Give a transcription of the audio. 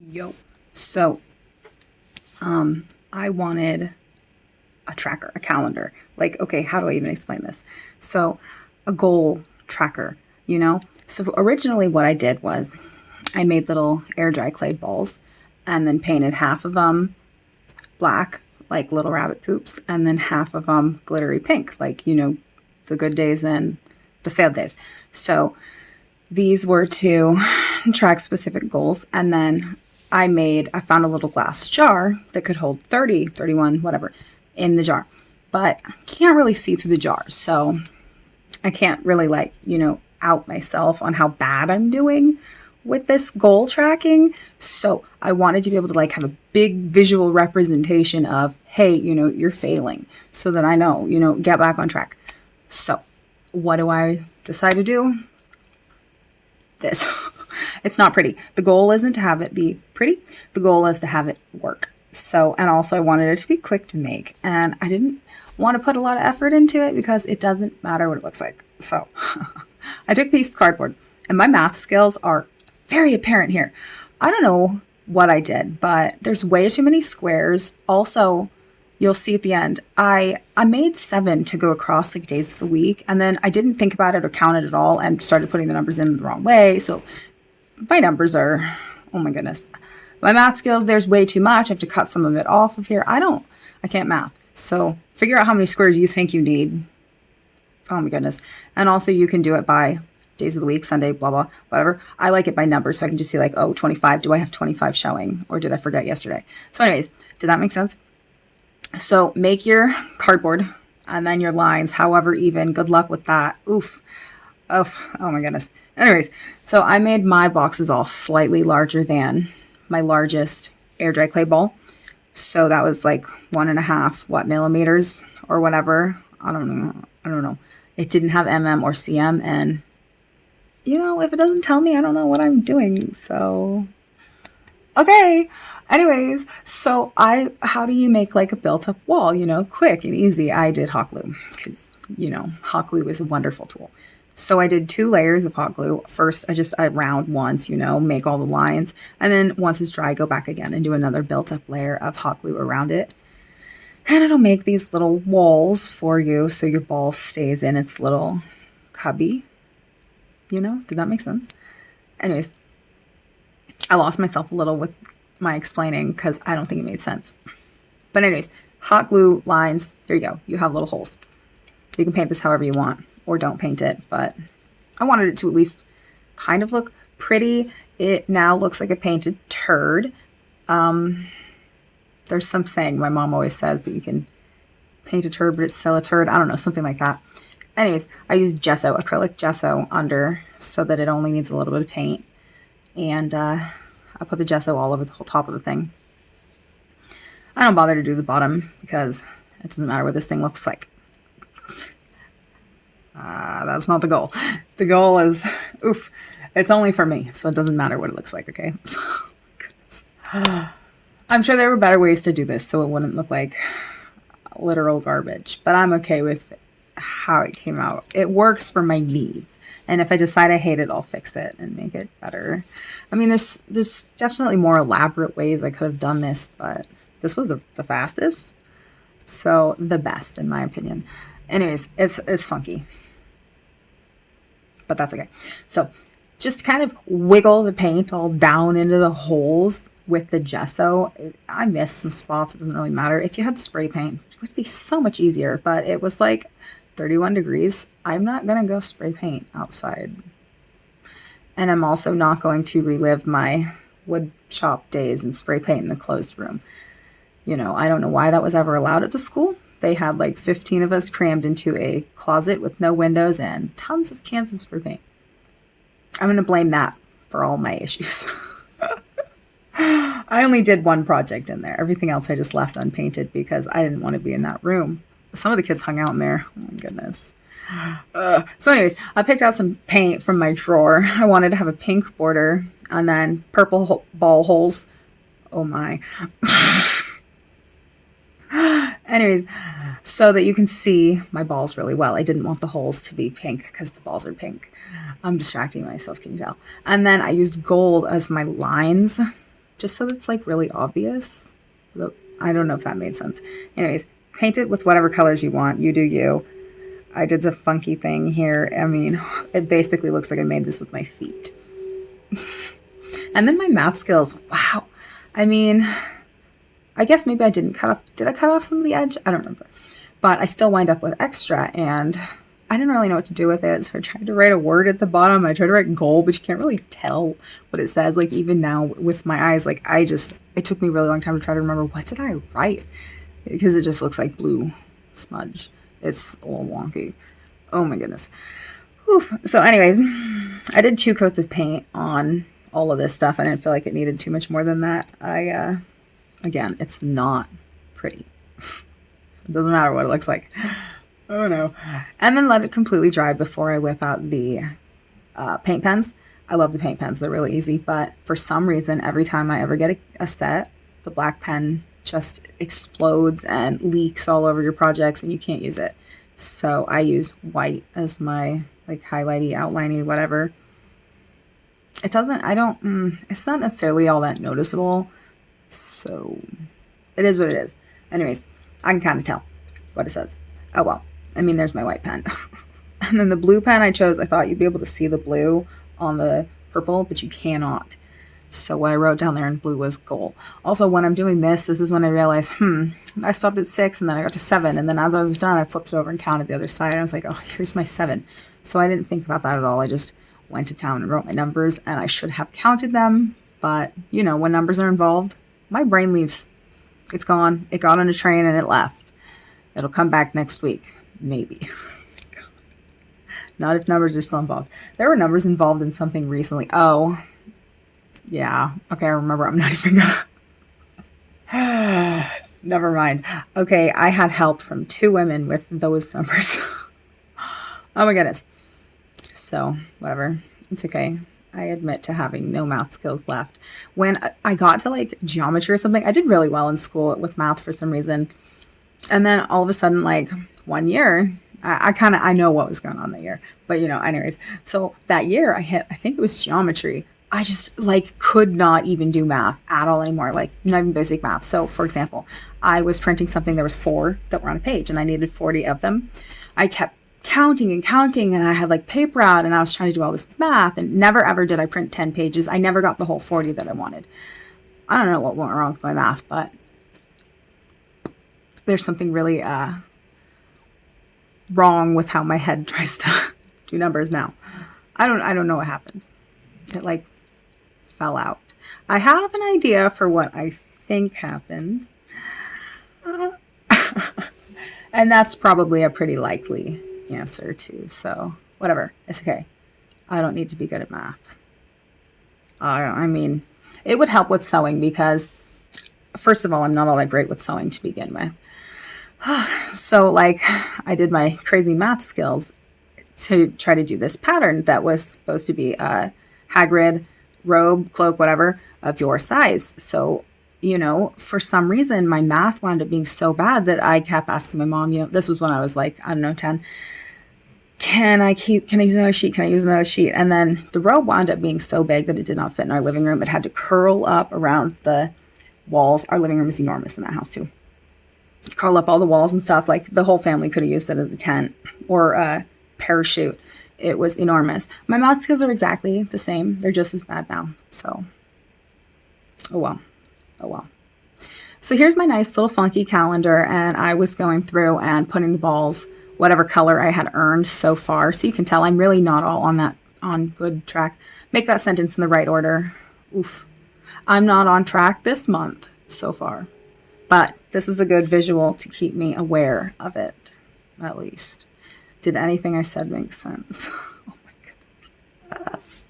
Yo. So, I wanted a tracker, a calendar. Like, okay, how do I even explain this? So, a goal tracker, you know? So, originally, what I did was I made little air dry clay balls and then painted half of them black, like little rabbit poops, and then half of them glittery pink, like, the good days and the failed days. So, these were to track specific goals. And then I found a little glass jar that could hold 30, 31, whatever in the jar. But I can't really see through the jar. So I can't really, like, out myself on how bad I'm doing with this goal tracking. So I wanted to be able to, like, have a big visual representation of, hey, you're failing, so that I know, get back on track. So what do I decide to do? This. It's not pretty. The goal isn't to have it be pretty. The goal is to have it work. So, and also I wanted it to be quick to make. And I didn't want to put a lot of effort into it because it doesn't matter what it looks like. So I took a piece of cardboard, and my math skills are very apparent here. I don't know what I did, but there's way too many squares. Also, you'll see at the end, I made 7 to go across, like, days of the week, and then I didn't think about it or count it at all and started putting the numbers in the wrong way. So my numbers are, oh my goodness. My math skills, there's way too much. I have to cut some of it off of here. I can't math. So figure out how many squares you think you need. Oh my goodness. And also you can do it by days of the week, Sunday, blah, blah, whatever. I like it by numbers, so I can just see, like, oh, 25. Do I have 25 showing, or did I forget yesterday? So anyways, did that make sense? So make your cardboard and then your lines, however even. Good luck with that. Oof. Oh my goodness. Anyways, so I made my boxes all slightly larger than my largest air dry clay ball. So that was like 1.5, millimeters or whatever. I don't know. It didn't have mm or cm, and if it doesn't tell me, I don't know what I'm doing. So okay. Anyways, so how do you make, like, a built up wall, quick and easy? I did hot glue because, hot glue is a wonderful tool. So I did 2 layers of hot glue. First, I round once, make all the lines. And then once it's dry, go back again and do another built up layer of hot glue around it. And it'll make these little walls for you so your ball stays in its little cubby. Did that make sense? Anyways, I lost myself a little with my explaining because I don't think it made sense. But anyways, hot glue lines, there you go. You have little holes. You can paint this however you want, or don't paint it, but I wanted it to at least kind of look pretty. It now looks like a painted turd. There's some saying my mom always says that you can paint a turd, but it's still a turd. I don't know, something like that. Anyways, I used gesso, acrylic gesso under, so that it only needs a little bit of paint. And I put the gesso all over the whole top of the thing. I don't bother to do the bottom because it doesn't matter what this thing looks like. That's not the goal. The goal is, it's only for me, so it doesn't matter what it looks like, okay? I'm sure there were better ways to do this so it wouldn't look like literal garbage, but I'm okay with how it came out. It works for my needs. And if I decide I hate it, I'll fix it and make it better. I mean, there's definitely more elaborate ways I could have done this, but this was the fastest. So the best, in my opinion. Anyways, it's funky. But that's okay. So just kind of wiggle the paint all down into the holes with the gesso. I missed some spots. It doesn't really matter. If you had spray paint, it would be so much easier. But it was like 31 degrees. I'm not going to go spray paint outside. And I'm also not going to relive my wood shop days and spray paint in a closed room. I don't know why that was ever allowed at the school. They had like 15 of us crammed into a closet with no windows and tons of cans of spray paint. I'm going to blame that for all my issues. I only did one project in there. Everything else I just left unpainted because I didn't want to be in that room. Some of the kids hung out in there. Oh my goodness. So anyways, I picked out some paint from my drawer. I wanted to have a pink border and then purple ball holes. Oh my. Anyways, so that you can see my balls really well. I didn't want the holes to be pink because the balls are pink. I'm distracting myself, can you tell? And then I used gold as my lines just so it's like really obvious. I don't know if that made sense. Anyways, paint it with whatever colors you want. You do you. I did the funky thing here. I mean, it basically looks like I made this with my feet. And then my math skills. Wow. I mean, I guess maybe I didn't cut off. Did I cut off some of the edge? I don't remember. But I still wind up with extra, and I didn't really know what to do with it. So I tried to write a word at the bottom. I tried to write goal, but you can't really tell what it says. Like even now with my eyes, like it took me a really long time to try to remember what did I write, because it just looks like blue smudge. It's a little wonky. Oh my goodness. Oof. So anyways, I did 2 coats of paint on all of this stuff. I didn't feel like it needed too much more than that. Again, it's not pretty. It doesn't matter what it looks like. Oh no. And then let it completely dry before I whip out the paint pens. I love the paint pens. They're really easy. But for some reason, every time I ever get a set, the black pen just explodes and leaks all over your projects and you can't use it. So I use white as my like highlighty, outliney, whatever. It's not necessarily all that noticeable. So it is what it is. Anyways, I can kind of tell what it says. Oh well. I mean, there's my white pen. And then the blue pen I chose, I thought you'd be able to see the blue on the purple, but you cannot. So what I wrote down there in blue was goal. Also, when I'm doing this is when I realized, I stopped at 6 and then I got to 7. And then as I was done, I flipped it over and counted the other side. And I was like, oh, here's my 7. So I didn't think about that at all. I just went to town and wrote my numbers, and I should have counted them. But, you know, when numbers are involved, my brain leaves. It's gone. It got on a train and it left. It'll come back next week. Maybe. Not if numbers are still involved. There were numbers involved in something recently. Oh, yeah. Okay, I remember. I'm not even gonna. Never mind. Okay, I had help from 2 women with those numbers. Oh my goodness. So, whatever. It's okay. I admit to having no math skills left. When I got to like geometry or something, I did really well in school with math for some reason. And then all of a sudden, like one year, I know what was going on that year. But, you know, anyways. So that year I think it was geometry. I just like could not even do math at all anymore. Like not even basic math. So for example, I was printing something. There was 4 that were on a page and I needed 40 of them. I kept counting and I had like paper out and I was trying to do all this math and never ever did I print 10 pages. I never got the whole 40 that I wanted. I don't know what went wrong with my math, but there's something really wrong with how my head tries to do numbers now. I don't know what happened. It like fell out. I have an idea for what I think happened. And that's probably a pretty likely answer too. So whatever. It's okay. I don't need to be good at math. I mean, it would help with sewing because first of all, I'm not all that great with sewing to begin with. So like I did my crazy math skills to try to do this pattern that was supposed to be a Hagrid robe, cloak, whatever of your size. So, you know, for some reason my math wound up being so bad that I kept asking my mom, you know, this was when I was like, I don't know, 10. Can I use another sheet? Can I use another sheet? And then the robe wound up being so big that it did not fit in our living room. It had to curl up around the walls. Our living room is enormous in that house too. Curl up all the walls and stuff. Like the whole family could have used it as a tent or a parachute. It was enormous. My math skills are exactly the same. They're just as bad now. So, oh well. Oh well. So here's my nice little funky calendar, and I was going through and putting the balls whatever color I had earned so far. So you can tell I'm really not all on good track. Make that sentence in the right order. Oof. I'm not on track this month so far. But this is a good visual to keep me aware of it, at least. Did anything I said make sense? Oh my goodness.